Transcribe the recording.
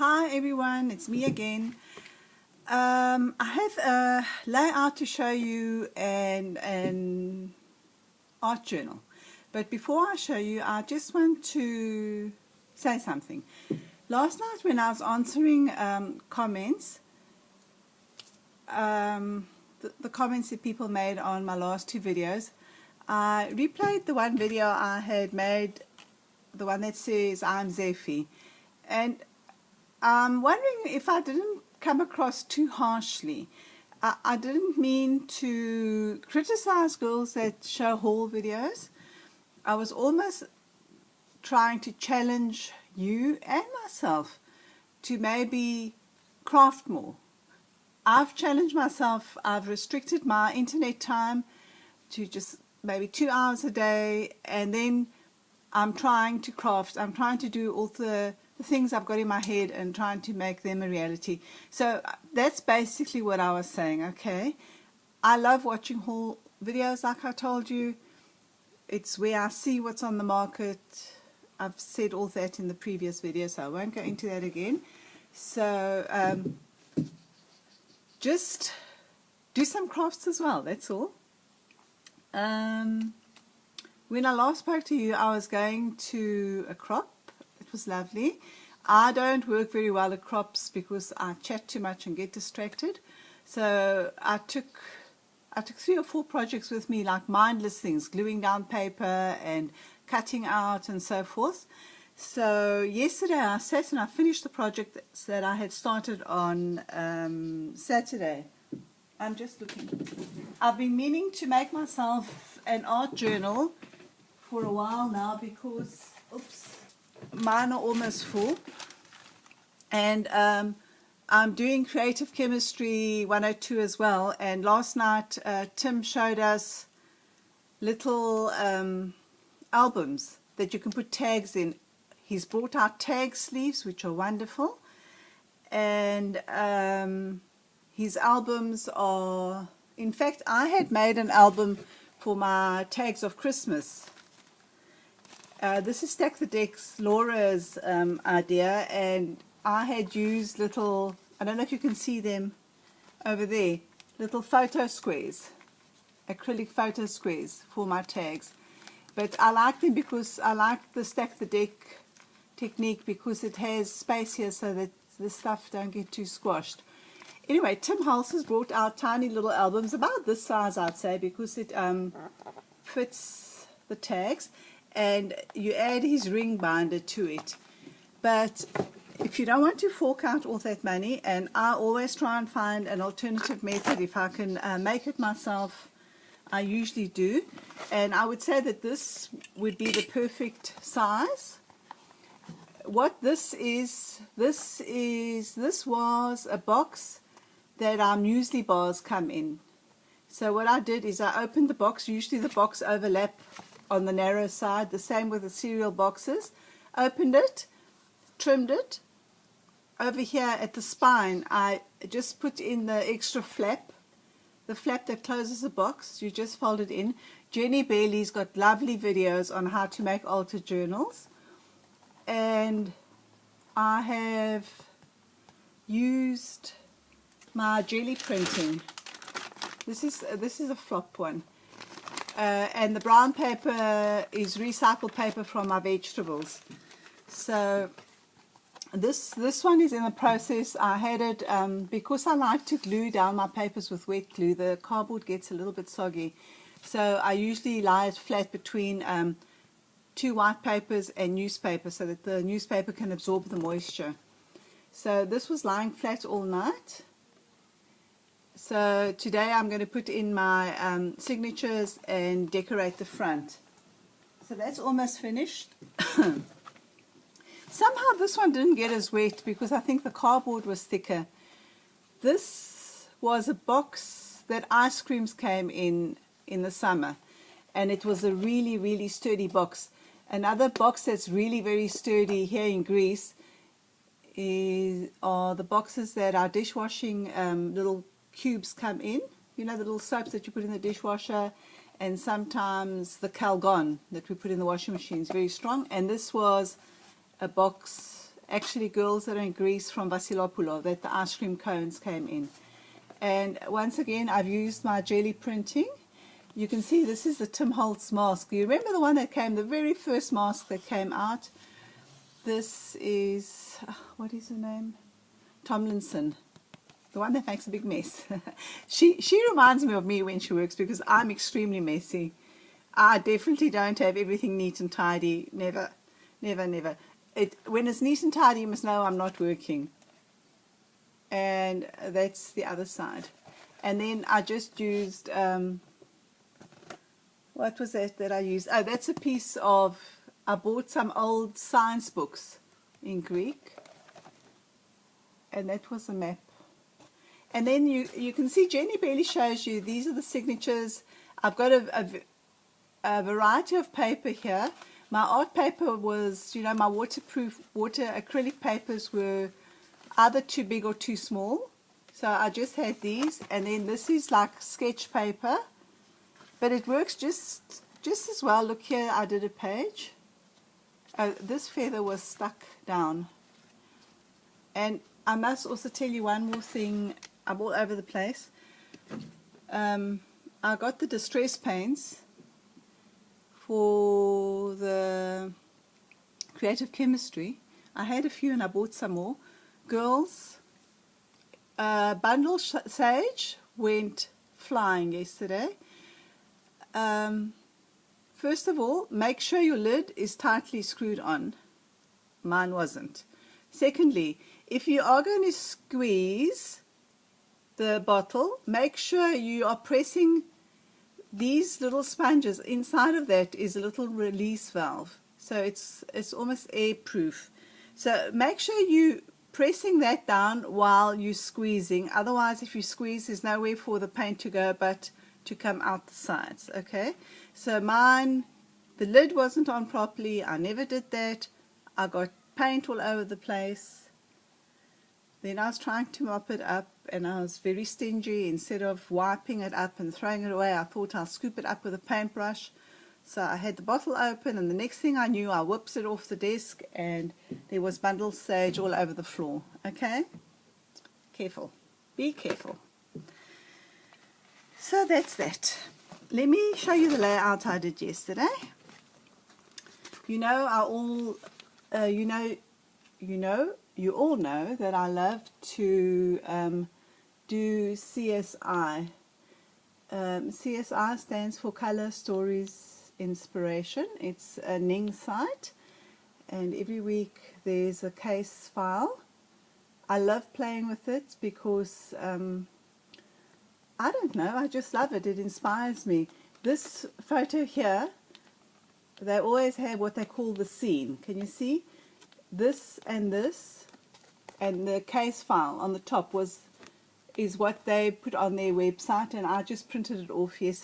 Hi everyone, it's me again. I have a layout to show you and an art journal. But before I show you, I just want to say something. Last night when I was answering comments, the comments that people made on my last two videos, I replayed the one video I had made, the one that says I'm Zeffy, and I'm wondering if I didn't come across too harshly. I didn't mean to criticize girls that show haul videos. I was almost trying to challenge you and myself to maybe craft more. I've challenged myself. I've restricted my internet time to just maybe 2 hours a day, and then I'm trying to craft. I'm trying to do all the things I've got in my head and trying to make them a reality. So that's basically what I was saying, okay? I love watching haul videos, like I told you. It's where I see what's on the market. I've said all that in the previous video, so I won't go into that again. So just do some crafts as well, that's all. When I last spoke to you, I was going to a crop. It was lovely. I don't work very well at crops because I chat too much and get distracted. So I took 3 or 4 projects with me, like mindless things, gluing down paper and cutting out and so forth. So yesterday I sat and I finished the project that I had started on Saturday. I'm just looking. I've been meaning to make myself an art journal for a while now because, oops, mine are almost full. And I'm doing Creative Chemistry 102 as well. And last night Tim showed us little albums that you can put tags in. He's brought out tag sleeves, which are wonderful. And his albums are, in fact, I had made an album for my tags of Christmas. This is Stack the Decks, Laura's idea, and I had used little, I don't know if you can see them over there, little photo squares, acrylic photo squares for my tags. But I like them because I like the Stack the Deck technique because it has space here so that the stuff don't get too squashed. Anyway, Tim Hulse has brought out tiny little albums, about this size I'd say, because it fits the tags, and you add his ring binder to it. But if you don't want to fork out all that money, and I always try and find an alternative method if I can make it myself, I usually do, and I would say that this would be the perfect size. What this was a box that our muesli bars come in. So what I did is I opened the box. Usually the box overlap on the narrow side, the same with the cereal boxes. Opened it, trimmed it. Over here at the spine, I just put in the extra flap, the flap that closes the box. You just fold it in. Jenny Bailey's got lovely videos on how to make altered journals. And I have used my jelly printing. This is a flop one, and the brown paper is recycled paper from my vegetables. So this one is in the process. I had it because I like to glue down my papers with wet glue. The cardboard gets a little bit soggy, so I usually lie it flat between 2 white papers and newspaper so that the newspaper can absorb the moisture. So this was lying flat all night. So today I'm going to put in my signatures and decorate the front. So that's almost finished. Somehow this one didn't get as wet because I think the cardboard was thicker. This was a box that ice creams came in the summer, and it was a really, really sturdy box. Another box that's really very sturdy here in Greece are the boxes that our dishwashing little cubes come in. You know, the little soaps that you put in the dishwasher, and sometimes the Calgon that we put in the washing machine is very strong. And this was a box actually girls that are in Greece from Vasilopoulou, that the ice cream cones came in. And once again, I've used my jelly printing. You can see this is the Tim Holtz mask. You remember the one that came, the very first mask that came out? This is, what is her name? Tomlinson. The one that makes a big mess. She reminds me of me when she works, because I'm extremely messy. I definitely don't have everything neat and tidy. Never, never, never. When it's neat and tidy, you must know I'm not working. And that's the other side. And then I just used, what was that I used? Oh, that's a piece of, I bought some old science books in Greek. And that was a map. And then you can see Jenny barely shows you, these are the signatures. I've got a variety of paper here. My art paper was, you know, my waterproof acrylic papers were either too big or too small. So I just had these, and then this is like sketch paper. But it works just as well. Look here, I did a page. This feather was stuck down. And I must also tell you one more thing. I'm all over the place. I got the distress paints for the creative chemistry. I had a few and I bought some more. Girls, bundle sage went flying yesterday. First of all, make sure your lid is tightly screwed on. Mine wasn't. Secondly, if you are going to squeeze the bottle, make sure you are pressing these little sponges. Inside of that is a little release valve, so it's almost air proof. So make sure you pressing that down while you're squeezing. Otherwise, if you squeeze, there's nowhere for the paint to go but to come out the sides. Okay, so mine, the lid wasn't on properly. I never did that. I got paint all over the place. Then I was trying to mop it up, and I was very stingy. Instead of wiping it up and throwing it away, I thought I'll scoop it up with a paintbrush. So I had the bottle open, and the next thing I knew, I whipped it off the desk, and there was bundle sage all over the floor. Okay? Careful. Be careful. So that's that. Let me show you the layout I did yesterday. You know, you all know that I love to do CSI. CSI stands for Color Stories Inspiration. It's a Ning site, and every week there's a case file. I love playing with it because I don't know, I just love it. It inspires me. This photo here, they always have what they call the scene. Can you see? This, and the case file on the top is what they put on their website, and I just printed it off yesterday.